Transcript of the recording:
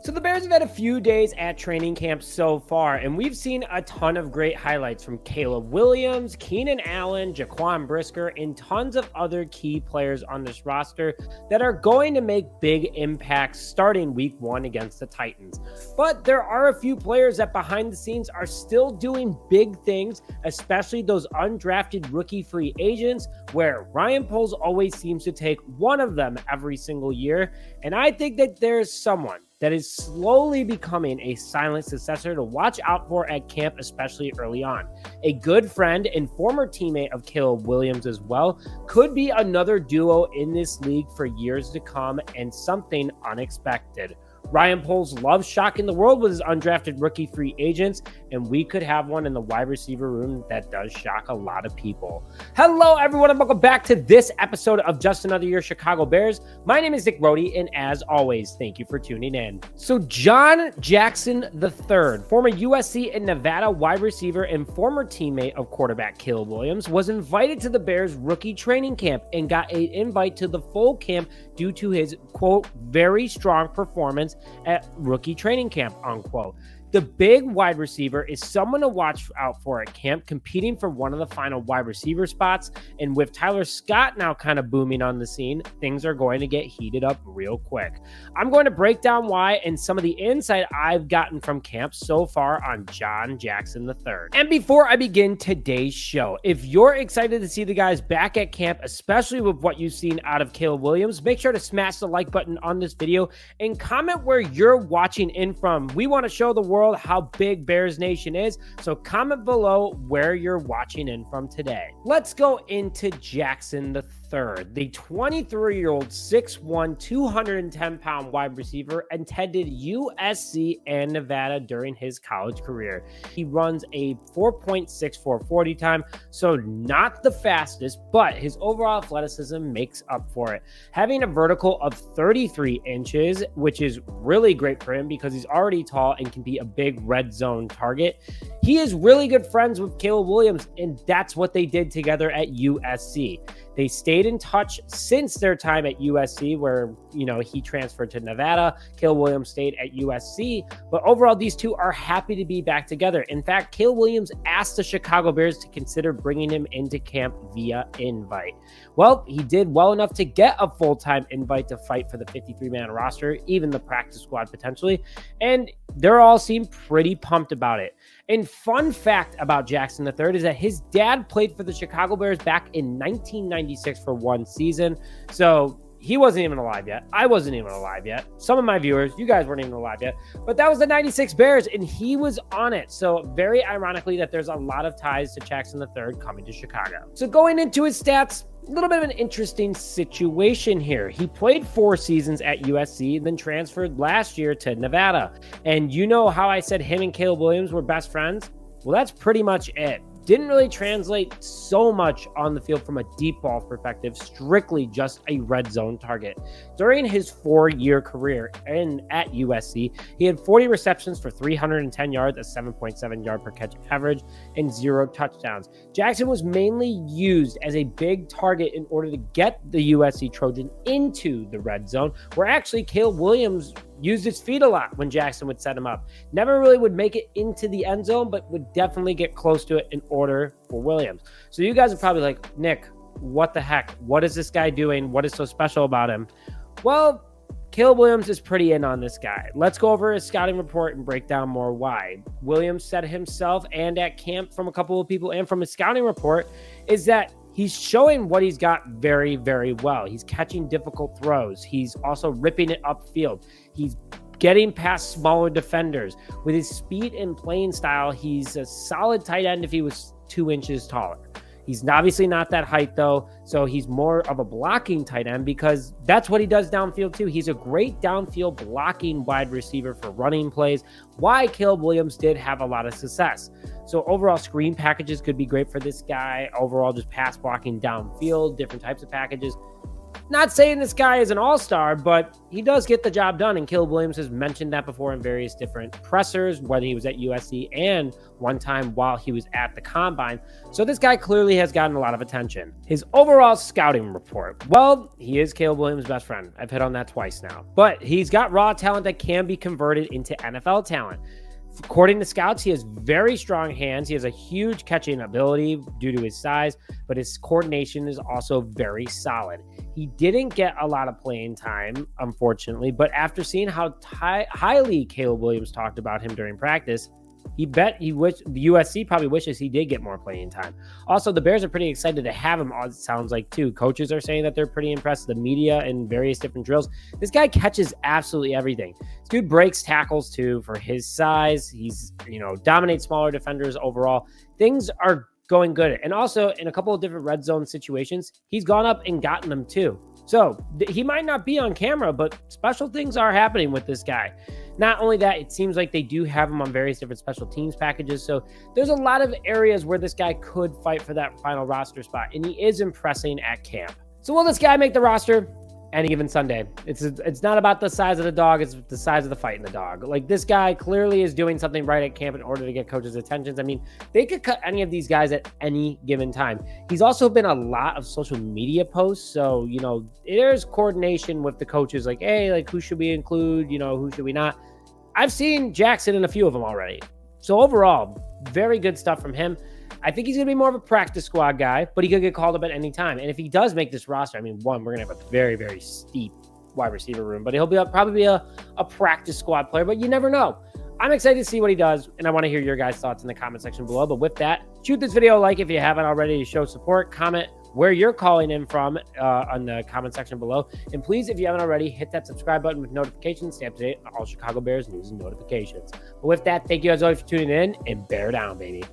So the Bears have had a few days at training camp so far, and we've seen a ton of great highlights from Caleb Williams, Keenan Allen, Jaquan Brisker, and tons of other key players on this roster that are going to make big impacts starting week 1 against the Titans. But there are a few players that behind the scenes are still doing big things, especially those undrafted rookie free agents, where Ryan Poles always seems to take one of them every single year. And I think that there's someone that is slowly becoming a silent successor to watch out for at camp, especially early on. A good friend and former teammate of Caleb Williams as well, could be another duo in this league for years to come, and something unexpected. Ryan Poles loves shocking the world with his undrafted rookie free agents, and we could have one in the wide receiver room that does shock a lot of people. Hello, everyone, and welcome back to this episode of Just Another Year Chicago Bears. My name is Nick Brody, and as always, thank you for tuning in. So John Jackson III, former USC and Nevada wide receiver and former teammate of quarterback Caleb Williams, was invited to the Bears rookie training camp and got an invite to the full camp due to his, quote, very strong performance at rookie training camp, unquote. The big wide receiver is someone to watch out for at camp, competing for one of the final wide receiver spots. And with Tyler Scott now kind of booming on the scene, things are going to get heated up real quick. I'm going to break down why and some of the insight I've gotten from camp so far on John Jackson III. And before I begin today's show, if you're excited to see the guys back at camp, especially with what you've seen out of Caleb Williams, make sure to smash the like button on this video and comment where you're watching in from. We want to show the world how big Bears Nation is, so comment below where you're watching in from today. Let's go into Jackson III, the 23-year-old 6'1", 210-pound wide receiver attended USC and Nevada during his college career. He runs a 4.64 40 time, so not the fastest, but his overall athleticism makes up for it. Having a vertical of 33 inches, which is really great for him because he's already tall and can be a big red zone target. He is really good friends with Caleb Williams, and that's what they did together at USC. They stayed in touch since their time at USC, where, he transferred to Nevada. Caleb Williams stayed at USC, but overall, these two are happy to be back together. In fact, Caleb Williams asked the Chicago Bears to consider bringing him into camp via invite. Well, he did well enough to get a full-time invite to fight for the 53-man roster, even the practice squad potentially, and they're all seem pretty pumped about it. And fun fact about Jackson III is that his dad played for the Chicago Bears back in 1996 for one season. So he wasn't even alive yet. I wasn't even alive yet. Some of my viewers, you guys weren't even alive yet. But that was the 96 Bears, and he was on it. So very ironically that there's a lot of ties to Jackson III coming to Chicago. So going into his stats, a little bit of an interesting situation here. He played 4 seasons at USC, then transferred last year to Nevada. And you know how I said him and Caleb Williams were best friends? Well, that's pretty much it. Didn't really translate so much on the field from a deep ball perspective, strictly just a red zone target. During his 4-year career at USC, he had 40 receptions for 310 yards, a 7.7 yard per catch average, and 0 touchdowns. Jackson was mainly used as a big target in order to get the USC Trojan into the red zone, where actually Caleb Williams used his feet a lot when Jackson would set him up. Never really would make it into the end zone, but would definitely get close to it in order for Williams. So you guys are probably like, Nick, what the heck? What is this guy doing? What is so special about him? Well, Caleb Williams is pretty in on this guy. Let's go over his scouting report and break down more why. Williams said himself, and at camp from a couple of people and from his scouting report, is that he's showing what he's got very, very well. He's catching difficult throws. He's also ripping it upfield. He's getting past smaller defenders. With his speed and playing style, he's a solid tight end if he was 2 inches taller. He's obviously not that height, though, so he's more of a blocking tight end because that's what he does downfield, too. He's a great downfield blocking wide receiver for running plays, why Caleb Williams did have a lot of success. So overall, screen packages could be great for this guy. Overall, just pass blocking downfield, different types of packages. Not saying this guy is an all-star, but he does get the job done. And Caleb Williams has mentioned that before in various different pressers, whether he was at USC and one time while he was at the Combine. So this guy clearly has gotten a lot of attention. His overall scouting report. Well, he is Caleb Williams' best friend. I've hit on that twice now. But he's got raw talent that can be converted into NFL talent. According to scouts, he has very strong hands. He has a huge catching ability due to his size, but his coordination is also very solid. He didn't get a lot of playing time, unfortunately, but after seeing how highly Caleb Williams talked about him during practice, the USC probably wishes he did get more playing time. Also, the Bears are pretty excited to have him, it sounds like, too. Coaches are saying that they're pretty impressed. The media and various different drills. This guy catches absolutely everything. This dude breaks tackles, too, for his size. He's, dominates smaller defenders overall. Things are going good. And also, in a couple of different red zone situations, he's gone up and gotten them, too. So he might not be on camera, but special things are happening with this guy. Not only that, it seems like they do have him on various different special teams packages. So there's a lot of areas where this guy could fight for that final roster spot. And he is impressing at camp. So will this guy make the roster? Any given Sunday. It's not about the size of the dog, it's the size of the fight in the dog. Like, this guy clearly is doing something right at camp in order to get coaches' attentions. I mean, they could cut any of these guys at any given time. He's also been a lot of social media posts. So, there's coordination with the coaches, like, hey, like, who should we include? Who should we not? I've seen Jackson in a few of them already. So overall, very good stuff from him. I think he's going to be more of a practice squad guy, but he could get called up at any time. And if he does make this roster, we're going to have a very, very steep wide receiver room, but he'll probably be a practice squad player, but you never know. I'm excited to see what he does, and I want to hear your guys' thoughts in the comment section below. But with that, shoot this video a like if you haven't already to show support. Comment where you're calling in from on the comment section below. And please, if you haven't already, hit that subscribe button with notifications. Stay up to date on all Chicago Bears news and notifications. But with that, thank you as always for tuning in, and bear down, baby.